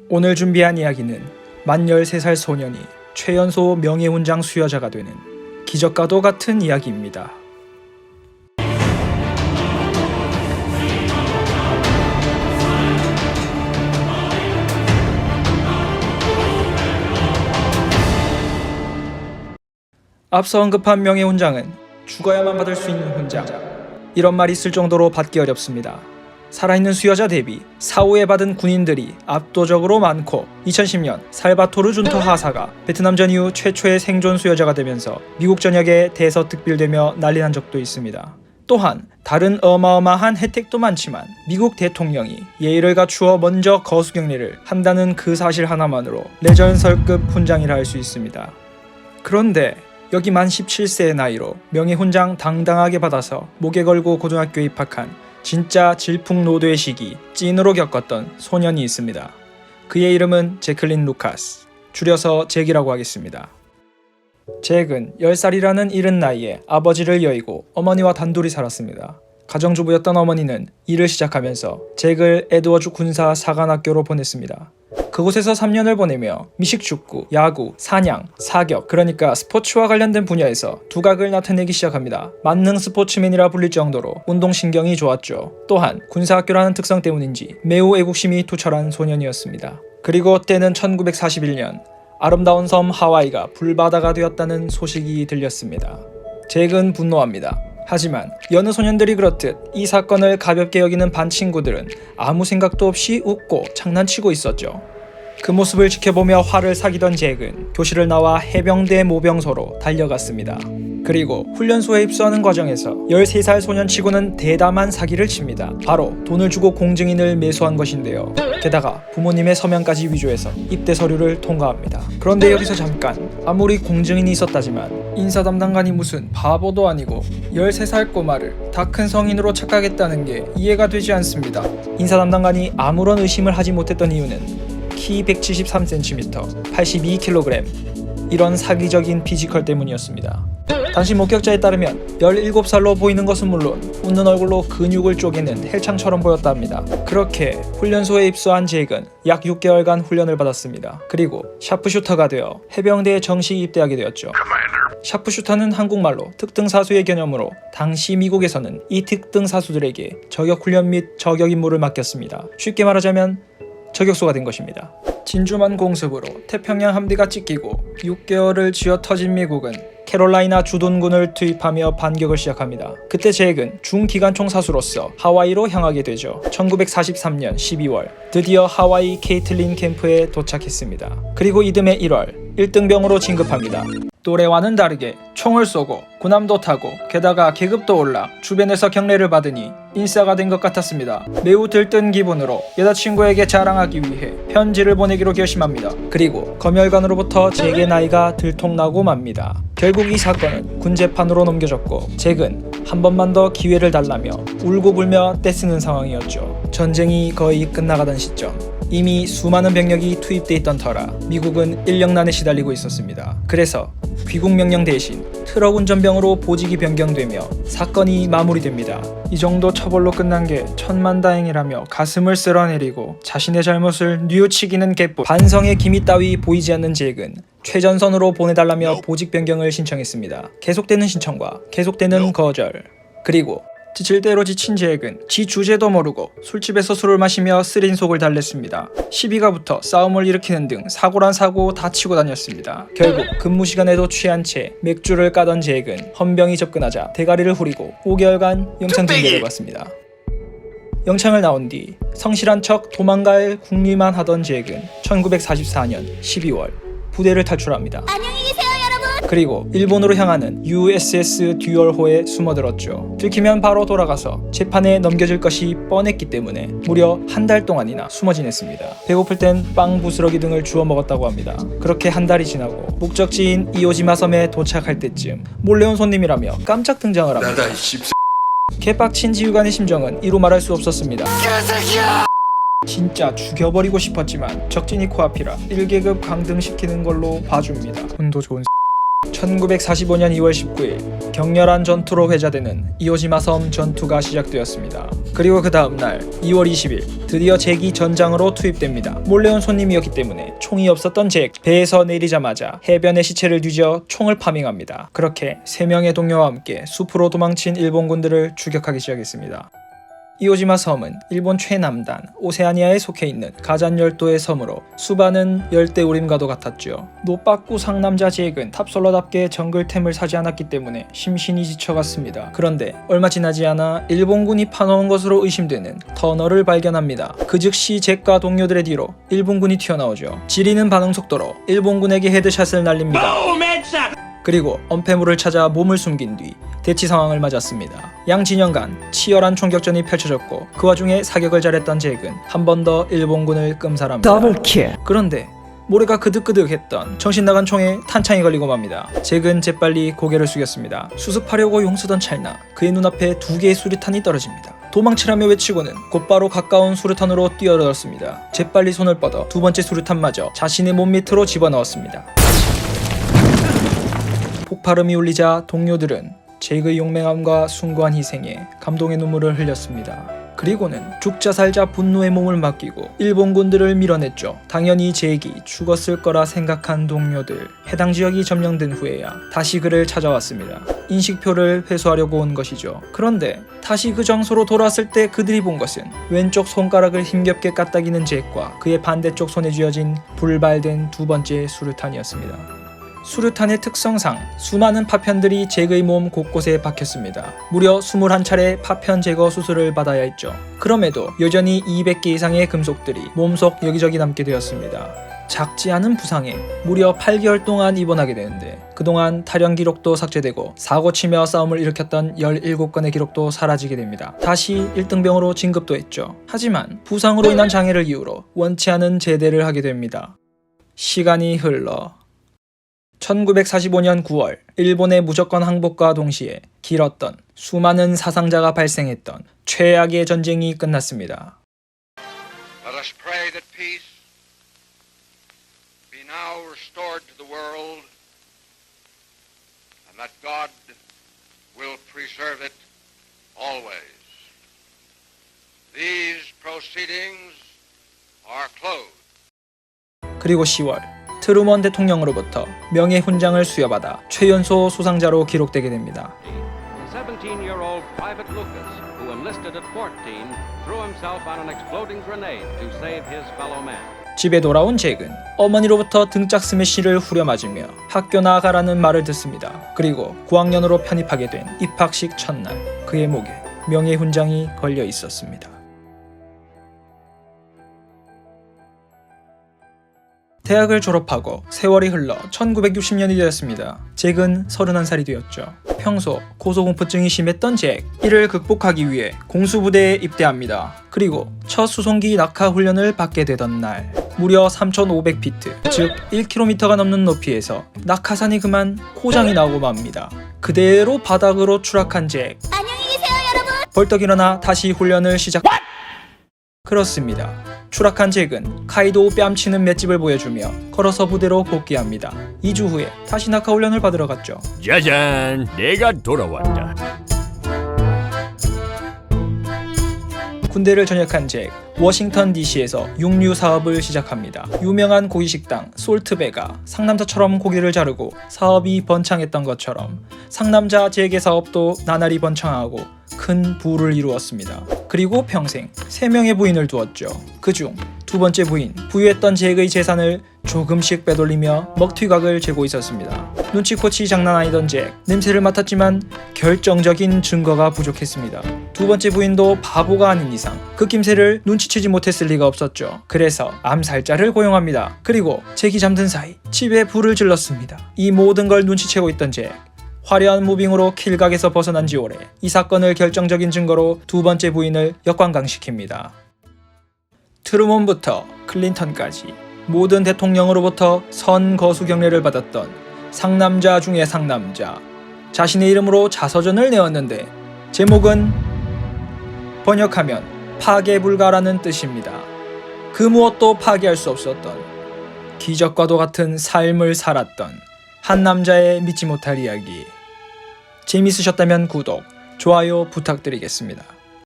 오늘 준비한 이야기는 만 13살 소년이 최연소 명예훈장 수여자가 되는 기적과도 같은 이야기입니다. 앞서 언급한 명예훈장은 죽어야만 받을 수 있는 훈장, 이런 말이 있을 정도로 받기 어렵습니다. 살아있는 수여자 대비 사후에 받은 군인들이 압도적으로 많고 2010년 살바토르 준토 하사가 베트남전 이후 최초의 생존 수여자가 되면서 미국 전역에 대서특필되며 난리난 적도 있습니다. 또한 다른 어마어마한 혜택도 많지만 미국 대통령이 예의를 갖추어 먼저 거수경례를 한다는 그 사실 하나만으로 레전설급 훈장이라 할 수 있습니다. 그런데 여기 만 17세의 나이로 명예훈장 당당하게 받아서 목에 걸고 고등학교에 입학한 진짜 질풍노도의 시기 찐으로 겪었던 소년이 있습니다. 그의 이름은 제클린 루카스, 줄여서 잭이라고 하겠습니다. 잭은 10살이라는 이른 나이에 아버지를 여의고 어머니와 단둘이 살았습니다. 가정주부였던 어머니는 일을 시작하면서 잭을 에드워즈 군사 사관학교로 보냈습니다. 그곳에서 3년을 보내며 미식축구, 야구, 사냥, 사격, 그러니까 스포츠와 관련된 분야에서 두각을 나타내기 시작합니다. 만능 스포츠맨이라 불릴 정도로 운동신경이 좋았죠. 또한 군사학교라는 특성 때문인지 매우 애국심이 투철한 소년이었습니다. 그리고 때는 1941년 아름다운 섬 하와이가 불바다가 되었다는 소식이 들렸습니다. 잭은 분노합니다. 하지만 여느 소년들이 그렇듯 이 사건을 가볍게 여기는 반 친구들은 아무 생각도 없이 웃고 장난치고 있었죠. 그 모습을 지켜보며 화를 사귀던 잭은 교실을 나와 해병대 모병소로 달려갔습니다. 그리고 훈련소에 입소하는 과정에서 13살 소년치고는 대담한 사기를 칩니다. 바로 돈을 주고 공증인을 매수한 것인데요. 게다가 부모님의 서명까지 위조해서 입대 서류를 통과합니다. 그런데 여기서 잠깐, 아무리 공증인이 있었다지만 인사 담당관이 무슨 바보도 아니고 13살 꼬마를 다 큰 성인으로 착각했다는 게 이해가 되지 않습니다. 인사 담당관이 아무런 의심을 하지 못했던 이유는 키 173cm, 82kg, 이런 사기적인 피지컬 때문이었습니다. 당시 목격자에 따르면 17살로 보이는 것은 물론 웃는 얼굴로 근육을 쪼개는 헬창처럼 보였다 합니다. 그렇게 훈련소에 입소한 잭은 약 6개월간 훈련을 받았습니다. 그리고 샤프슈터가 되어 해병대에 정식 입대하게 되었죠. 샤프슈터는 한국말로 특등사수의 개념으로 당시 미국에서는 이 특등사수들에게 저격훈련 및 저격 임무를 맡겼습니다. 쉽게 말하자면 저격수가 된 것입니다. 진주만 공습으로 태평양 함대가 찢기고 6개월을 쥐어 터진 미국은 캐롤라이나 주둔군을 투입하며 반격을 시작합니다. 그때 잭은 중기관총 사수로서 하와이로 향하게 되죠. 1943년 12월 드디어 하와이 케이틀린 캠프에 도착했습니다. 그리고 이듬해 1월 1등병으로 진급합니다. 또래와는 다르게 총을 쏘고 군함도 타고 게다가 계급도 올라 주변에서 경례를 받으니 인싸가 된 것 같았습니다. 매우 들뜬 기분으로 여자친구에게 자랑하기 위해 편지를 보내기로 결심합니다. 그리고 검열관으로부터 잭의 나이가 들통나고 맙니다. 결국 이 사건은 군재판으로 넘겨졌고 잭은 한 번만 더 기회를 달라며 울고 불며 떼쓰는 상황이었죠. 전쟁이 거의 끝나가던 시점, 이미 수많은 병력이 투입돼 있던 터라 미국은 인력난에 시달리고 있었습니다. 그래서 귀국명령 대신 트럭 운전병으로 보직이 변경되며 사건이 마무리됩니다. 이 정도 처벌로 끝난 게 천만다행이라며 가슴을 쓸어내리고 자신의 잘못을 뉘우치기는 개뿔, 반성의 기미 따위 보이지 않는 잭은 최전선으로 보내달라며 보직 변경을 신청했습니다. 계속되는 신청과 계속되는 거절, 그리고 지칠 대로 지친 잭은 지 주제도 모르고 술집에서 술을 마시며 쓰린 속을 달랬습니다. 시비가 붙어 싸움을 일으키는 등 사고란 사고 다 치고 다녔습니다. 결국 근무 시간에도 취한 채 맥주를 까던 잭은 헌병이 접근하자 대가리를 후리고 5개월간 영창 징계를 받습니다. 영창을 나온 뒤 성실한 척 도망갈 궁리만 하던 잭은 1944년 12월 부대를 탈출합니다. 안녕히 계세요, 여러분. 그리고 일본으로 향하는 USS 듀얼호에 숨어들었죠. 들키면 바로 돌아가서 재판에 넘겨질 것이 뻔했기 때문에 무려 한 달 동안이나 숨어 지냈습니다. 배고플 땐 빵 부스러기 등을 주워 먹었다고 합니다. 그렇게 한 달이 지나고 목적지인 이오지마 섬에 도착할 때쯤 몰래 온 손님이라며 깜짝 등장을 합니다. 개빡친 지휘관의 심정은 이루 말할 수 없었습니다. 진짜 죽여버리고 싶었지만 적진이 코앞이라 1계급 강등시키는 걸로 봐줍니다. 운도 좋은 1945년 2월 19일 격렬한 전투로 회자되는 이오지마 섬 전투가 시작되었습니다. 그리고 그 다음날 2월 20일 드디어 잭이 전장으로 투입됩니다. 몰래 온 손님이었기 때문에 총이 없었던 잭, 배에서 내리자마자 해변의 시체를 뒤져 총을 파밍합니다. 그렇게 3명의 동료와 함께 숲으로 도망친 일본군들을 추격하기 시작했습니다. 이오지마 섬은 일본 최남단 오세아니아에 속해 있는 가잔열도의 섬으로 수반은 열대우림과도 같았죠. 노빠꾸 상남자 잭은 탑솔러답게 정글템을 사지 않았기 때문에 심신이 지쳐갔습니다. 그런데 얼마 지나지 않아 일본군이 파놓은 것으로 의심되는 터널을 발견합니다. 그 즉시 잭과 동료들의 뒤로 일본군이 튀어나오죠. 지리는 반응 속도로 일본군에게 헤드샷을 날립니다. 그리고 엄폐물을 찾아 몸을 숨긴 뒤 대치 상황을 맞았습니다. 양 진영 간 치열한 총격전이 펼쳐졌고 그 와중에 사격을 잘했던 잭은 한 번 더 일본군을 끔살합니다. 더블킬. 그런데 모래가 그득그득했던 정신나간 총에 탄창이 걸리고 맙니다. 잭은 재빨리 고개를 숙였습니다. 수습하려고 용서던 찰나 그의 눈앞에 2개의 수류탄이 떨어집니다. 도망치라며 외치고는 곧바로 가까운 수류탄으로 뛰어들었습니다. 재빨리 손을 뻗어 2번째 수류탄마저 자신의 몸 밑으로 집어넣었습니다. 폭발음이 울리자 동료들은 잭의 용맹함과 숭고한 희생에 감동의 눈물을 흘렸습니다. 그리고는 죽자 살자 분노의 몸을 맡기고 일본군들을 밀어냈죠. 당연히 잭이 죽었을 거라 생각한 동료들, 해당 지역이 점령된 후에야 다시 그를 찾아왔습니다. 인식표를 회수하려고 온 것이죠. 그런데 다시 그 장소로 돌아왔을 때 그들이 본 것은 왼쪽 손가락을 힘겹게 까딱이는 잭과 그의 반대쪽 손에 쥐어진 불발된 2번째 수류탄이었습니다. 수류탄의 특성상 수많은 파편들이 잭의 몸 곳곳에 박혔습니다. 무려 21차례 파편 제거 수술을 받아야 했죠. 그럼에도 여전히 200개 이상의 금속들이 몸속 여기저기 남게 되었습니다. 작지 않은 부상에 무려 8개월 동안 입원하게 되는데 그동안 탈영 기록도 삭제되고 사고치며 싸움을 일으켰던 17건의 기록도 사라지게 됩니다. 다시 1등병으로 진급도 했죠. 하지만 부상으로 인한 장애를 이유로 원치 않은 제대를 하게 됩니다. 시간이 흘러 1945년 9월 일본의 무조건 항복과 동시에 길었던 수많은 사상자가 발생했던 최악의 전쟁이 끝났습니다. Let us pray that peace be now restored to the world and that God will preserve it always. These proceedings are closed. 그리고 10월 트루먼 대통령으로부터 명예훈장을 수여받아 최연소 수상자로 기록되게 됩니다. 17-year-old Private Lucas, who enlisted at 14, threw himself on an exploding grenade to save his fellow man. 집에 돌아온 잭은 어머니로부터 등짝 스매시를 후려맞으며 학교 나가라는 말을 듣습니다. 그리고 9학년으로 편입하게 된 입학식 첫날 그의 목에 명예훈장이 걸려 있었습니다. 대학을 졸업하고 세월이 흘러 1960년이 되었습니다. 잭은 31살이 되었죠. 평소 고소공포증이 심했던 잭, 이를 극복하기 위해 공수부대에 입대합니다. 그리고 첫 수송기 낙하 훈련을 받게 되던 날 무려 3,500피트, 즉 1km가 넘는 높이에서 낙하산이 그만 고장이 나고 맙니다. 그대로 바닥으로 추락한 잭. 안녕히 계세요, 여러분. 벌떡 일어나 다시 훈련을 시작. 그렇습니다. 추락한 잭은 카이도 뺨치는 맷집을 보여주며 걸어서 부대로 복귀합니다. 2주 후에 다시 낙하 훈련을 받으러 갔죠. 짜잔, 내가 돌아왔다. 군대를 전역한 잭, 워싱턴 DC에서 육류 사업을 시작합니다. 유명한 고기 식당 솔트베가 상남자처럼 고기를 자르고 사업이 번창했던 것처럼 상남자 잭의 사업도 나날이 번창하고 큰 부를 이루었습니다. 그리고 평생 3명의 부인을 두었죠. 그중 2번째 부인, 부유했던 잭의 재산을 조금씩 빼돌리며 먹튀각을 재고 있었습니다. 눈치코치 장난 아니던 잭, 냄새를 맡았지만 결정적인 증거가 부족했습니다. 2번째 부인도 바보가 아닌 이상 그 낌새를 눈치채지 못했을 리가 없었죠. 그래서 암살자를 고용합니다. 그리고 잭이 잠든 사이 집에 불을 질렀습니다. 이 모든 걸 눈치채고 있던 잭, 화려한 무빙으로 킬각에서 벗어난 지 오래 이 사건을 결정적인 증거로 2번째 부인을 역관광시킵니다. 트루먼부터 클린턴까지 모든 대통령으로부터 선거수 경례를 받았던 상남자 중의 상남자, 자신의 이름으로 자서전을 내었는데 제목은 번역하면 파괴불가라는 뜻입니다. 그 무엇도 파괴할 수 없었던, 기적과도 같은 삶을 살았던 한 남자의 믿지 못할 이야기. 재밌으셨다면 구독, 좋아요 부탁드리겠습니다.